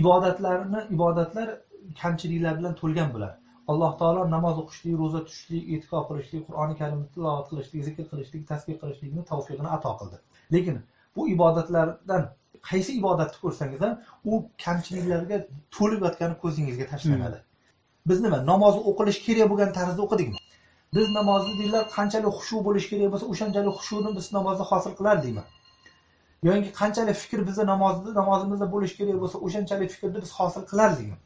ibodatlar kamchiliklar bilan to'lgan bo'ladi. Alloh taolo namoz o'qishlik, ro'za tutishlik, e'tikof qilishlik, Qur'oni Karimni tilovat qilishlik, zikr qilishlik, tasbih qilishlikni tavfiqini ato qildi. Lekin bu ibodatlardan qaysi ibodatni ko'rsangiz ham u kamchiliklarga to'lib yotgani ko'zingizga tashlanadi. Biz nima namozni o'qilish kerak bo'lgan tarzda o'qidikmi? Biz namozni deylar qanchalik xushu bo'lish kerak bo'lsa, o'shanchalik xushuni biz namozda hosil qilardikmi? Yoki qanchalik fikr bizda namozimizda bo'lish kerak bo'lsa, o'shanchalik fikrni biz hosil qilardikmi?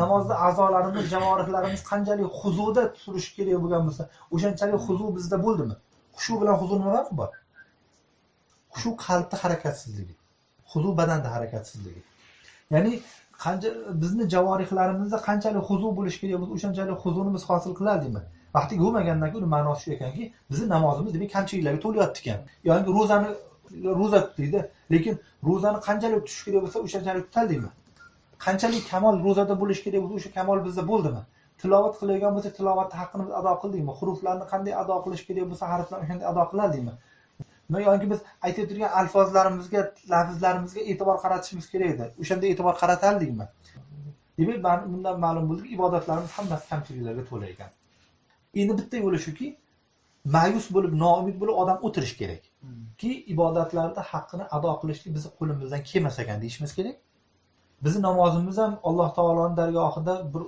Namozda a'zolarimiz, javorihlarimiz qanchalik huzuda turishi kerak bo'lgan bo'lsa, o'shanchalik huzu bizda bo'ldimi? Xushu bilan huzu nima farqi bor? Xushu qalbda harakatsizligi, huzu badanda harakatsizligi. Ya'ni bizni javorihlarimizda qanchalik huzu bo'lish kerak bo'lsa, o'shanchalik huzuni biz hosil qilardikmi? Vaqti bo'lmagandan keyin ma'nosi shu ekanki, bizning namozimiz demak kamchiliklarga to'lyapti ekan. Yoki ro'za tutaydi, lekin ro'zani qanchalik tutish kerak bo'lsa, o'shanchalik tutaldikmi? Qanchalik kamol ro'zada bo'lish kerak bo'lsa, o'sha kamol bizda bo'ldimi? Tilovat qilayotgan bo'lsa, tilovatni haqqini biz ado qildikmi? Huruflarni qanday ado qilish kerak bo'lsa, harflarni o'shanday ado qilardikmi? Yoki biz aytib turgan alfozlarimizga, lafzlarimizga e'tibor qaratishimiz kerak edi. O'shanda e'tibor qarataldikmi? Demak, bundan ma'lum bo'ldiki, ibodatlarimiz hammasi kamchiliklarga to'la ekan. Endi bitta yo'li shuki, ma'yus bo'lib, noumid bo'lib odam o'tirish kerak. Ki ibodatlarda haqqini ado qilishlik bizni qo'limizdan kelmas ekan deyishimiz kerak. Bizni namozimiz ham Alloh taoloning dargohida bir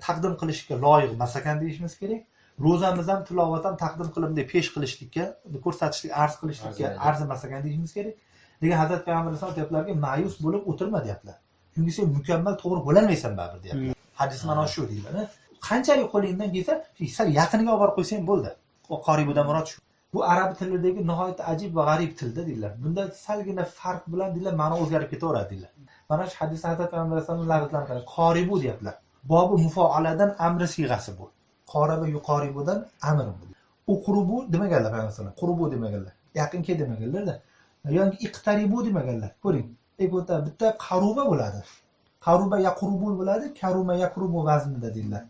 taqdim qilishga loyiq emas ekan deyishimiz kerak. Ro'zamiz ham tilovat ham taqdim qilimda pesh qilishlikka, ko'rsatishlik, arz qilishlikka arzimas ekan deyishimiz kerak. Lekin Hazrat Payg'ambar alayhisolom aytiblarki, ma'yus bo'lib o'tirma deyaptilar. Chunki sen mukammal to'g'ri bo'la olmaysan baribir deyaptilar. Hadis mana shu deydilar. Qanchalik qo'lingdan kelsa, sal yaqiniga olib borib qo'ysang bo'ldi. Qoribudan murod shu. Bu arab tilidagi nihoyat ajib va g'arib tilda deydilar. Bunda salgina farq bilan deydilar, ma'no o'zgarib ketaveradi deydilar. Mana shu hadisda Hazrat Payg'ambar alayhisolom lafzlarini qarang. Qoribu deyaptilar. Bobi mufoaladan amri siyg'asi bu. Qoriba yuqoribudan amr bu. Uqrubu demaganlar Payg'ambar alayhisolom. Qurbu demaganlar. Yaqin kel demaganlar-da. Yoki iqtaribu demaganlar. Ko'ring. Bitta qaruba bo'ladi. Qaruba yaqrubu bo'ladi, karuma yaqrubu vaznida deydilar.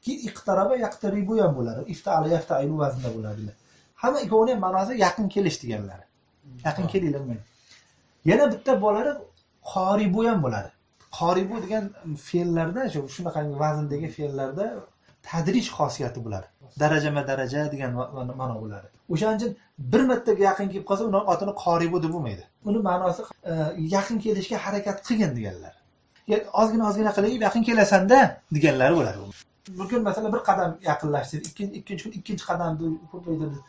Ki iqtaraba yaqtaribu ham bo'ladi. Ifta'ala yaftailu vaznida bo'ladi. Hamma ikkovining ma'nosi yaqin kelish deganlari. Yaqin kelinglar. Yana bitta bo'ladi, qoribu ham bo'ladi. Qoribu degan fe'llarda, shunaqa vazndagi fe'llarda tadrij xosiyati bo'ladi. Darajama-daraja degan ma'no bo'ladi. O'shaning uchun bir martaga yaqin kelib qolsa, uning otini qoribu deb bo'lmaydi. Uning ma'nosi yaqin kelishga harakat qilgin deganlar. Ozgina qilib yaqin kelasan-da deganlari bo'ladi. Bugun masalan bir qadam yaqinlashdingiz, ikkinchi qadamni ko'paytirdingiz,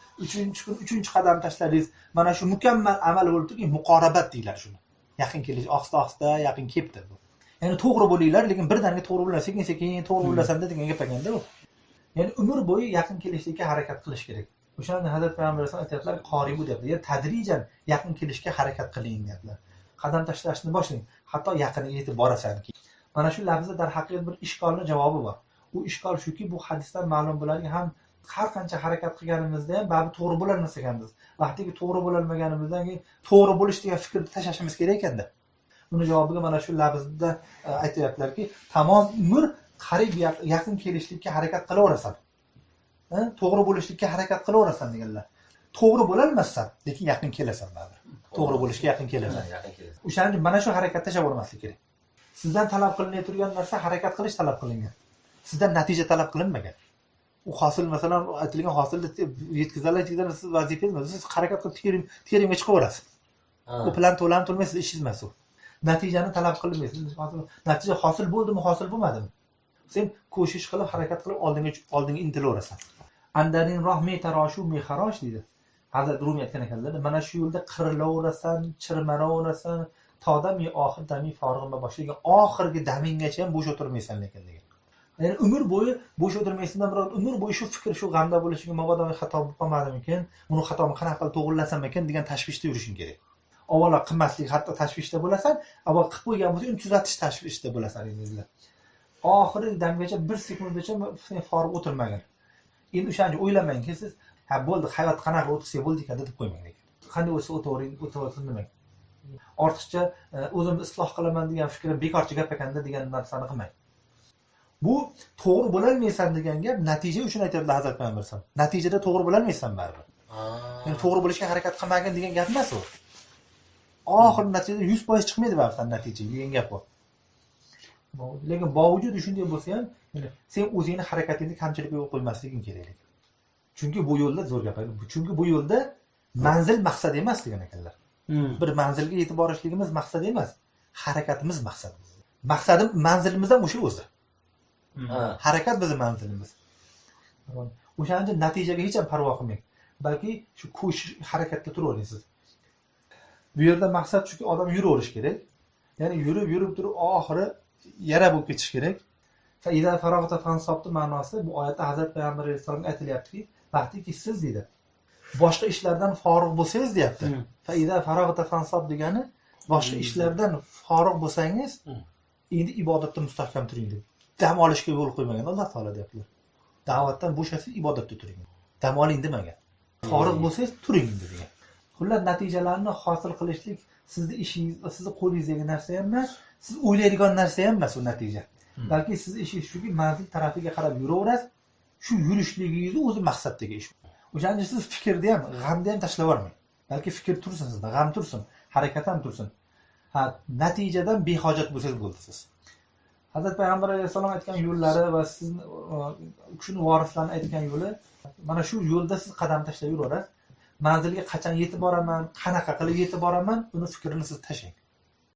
uchinchi qadam tashladingiz. Mana shu mukammal amal bo'lib turgan muqorabat deyiladi shuni. Yaqin kelish, ohista yaqin kelibdi bu. Ya'ni to'g'ri bo'linglar, lekin birdaniga to'g'ri bo'la, sekin to'g'ri bo'lasan-da degan gap ekanda bu. Ya'ni umr bo'yi yaqin kelishlikka harakat qilish kerak. O'shanda Hazrat Payg'ambar alayhisolom aytadilar, qoribu deyapti. Ya'ni tadrijan yaqin kelishga harakat qiling deyaptilar. Qadam tashlashni boshlang, hatto yaqiniga yetib borasanki. Mana shu lafzda darhaqiqat bir ishkolning javobi bor. U ishkol shuki, bu hadisdan ma'lum bo'ladiki, ham har qancha harakat qilganimizda ham baribir to'g'ri bo'lolmas ekanmiz. Vaqtiki to'g'ri bo'lolmaganimizdan keyin to'g'ri bo'lish degan fikrni tashlashimiz kerak ekanda. Buni javobiga mana shu lafzda aytayaptilarki, tamom umr qarib yaqin kelishlikka harakat qilaverasan. To'g'ri bo'lishlikka harakat qilaverasan deganlar. To'g'ri bo'lolmassan, lekin yaqin kelasan baribir. To'g'ri bo'lishga yaqin kelasan. O'shaning uchun mana shu harakatda tashlavermaslik kerak. Sizdan talab qilinayotgan turgan narsa harakat qilish talab qilingan. Sizdan natija talab qilinmagan. U hosil masalan aytilgan hosilni yetkazadilar, siz vazifangiz, siz harakat qilib terimga chiqaverasiz. U plan to'lmaysiz, ishingiz emas u. Natijani talab qilmaysiz. Natija hosil bo'ldimi, hosil bo'lmadimi? Sen ko'shish qilib, harakat qilib oldinga intilaverasan. Andarin rohmi taroshu mexarosh deydi. Hazrat Rumi aytgan ekanlar, mana shu yo'lda qirilaverasan, chirmaraverasan, todami oxir dami forig'ima boshlagan oxirgi daminggacha ham bo'sh o'tirmaysan lekin degan. Ya'ni umr bo'yi bo'sh o'tirmaysandan biroq umr bo'yi shu fikr, shu g'amda bo'lishiga mabodo xato bo'lib qolmadimikin, buni xatoni qanaqa qilib to'g'rilasam ekan degan tashvishda yurishing kerak. Avvalo qilmaslik, hatto tashvishda bo'lasan, avval qilib qo'ygan bo'lsa, uni tuzatish tashvishda bo'lasan endi. Oxirgi damgacha 1 sekundgacha forig' o'tirmagan. Endi o'shani o'ylamangki, siz ha bo'ldi, hayot qanaqa o'tsa bo'ldi ekan deb qo'ymang lekin. Qanday o'tsa o'taversin demang. Ortiqcha o'zimni isloh qilaman degan fikrim bekorchi gap ekanda degan narsani qilmang. Bu to'g'ri bo'lolmaysan degan gap natija uchun aytadilar Hazrat Payg'ambar alayhisalom. Natijada to'g'ri bo'lolmaysan baribir. Ya'ni to'g'ri bo'lishga harakat qilmagin degan gap emas u. Oxir natijada 100% chiqmaydi baribir natija degan gap bor. Lekin bovujud shunday bo'lsa ham, sen o'zingni harakatingda kamchilik yo'l qo'ymasliging kerak. Chunki bu yo'lda zo'r gap. Chunki bu yo'lda manzil maqsad emas degan ekanlar. Bir manzilga yetib borishligimiz maqsad emas, harakatimiz maqsad. Maqsadim manzilimiz ham o'sha o'zi. Harakat bizning manzilimiz. O'shaning uchun natijaga hech ham parvo qilmang. Balki shu ko'sh harakatda turaverasiz. Bu yerda maqsad shuki odam yuraverish kerak. Ya'ni yurib turib oxiri yara bo'lib ketish kerak. Fa idza farag'ta fansobni ma'nosi bu oyatda Hazrat Payg'ambar alayhisolamga aytilyaptiki, vaqtiki siz deydi. Boshqa ishlardan forig' bo'lsangiz deyapti. Fa idza farag'ta fansob degani boshqa ishlardan forig' bo'lsangiz, endi ibodatda mustahkam turing deb. Dam olishga yo'l qo'ymagan Alloh taolo deyaptilar. Da'vatdan bo'shasiz, ibodatda turing. Dam oling demagan. Forig' bo'lsangiz turing degan. Xullas natijalarni hosil qilishlik sizni ishingiz, sizni qo'lingizdagi narsa ham emas, siz o'ylaydigan narsa ham emas u natija. Balki siz ishingiz shuki manzil tarafiga qarab yuraverasiz, shu yurishligingiz o'zi maqsaddagi ish. O'shaning uchun siz fikrni ham, g'amni ham tashlab yubormang. Balki fikr tursin sizda, g'am tursin, harakat ham tursin. Natijadan behojat bo'lsangiz bo'ldi siz. Hazrat Payg'ambar alayhisalom aytgan yo'llari va sizni shuni vorislarning aytgan yo'li, mana shu yo'lda siz qadam tashlab yuraverasiz. Manzilga qachon yetib boraman, qanaqa qilib yetib boraman, uni fikrini siz tashlang.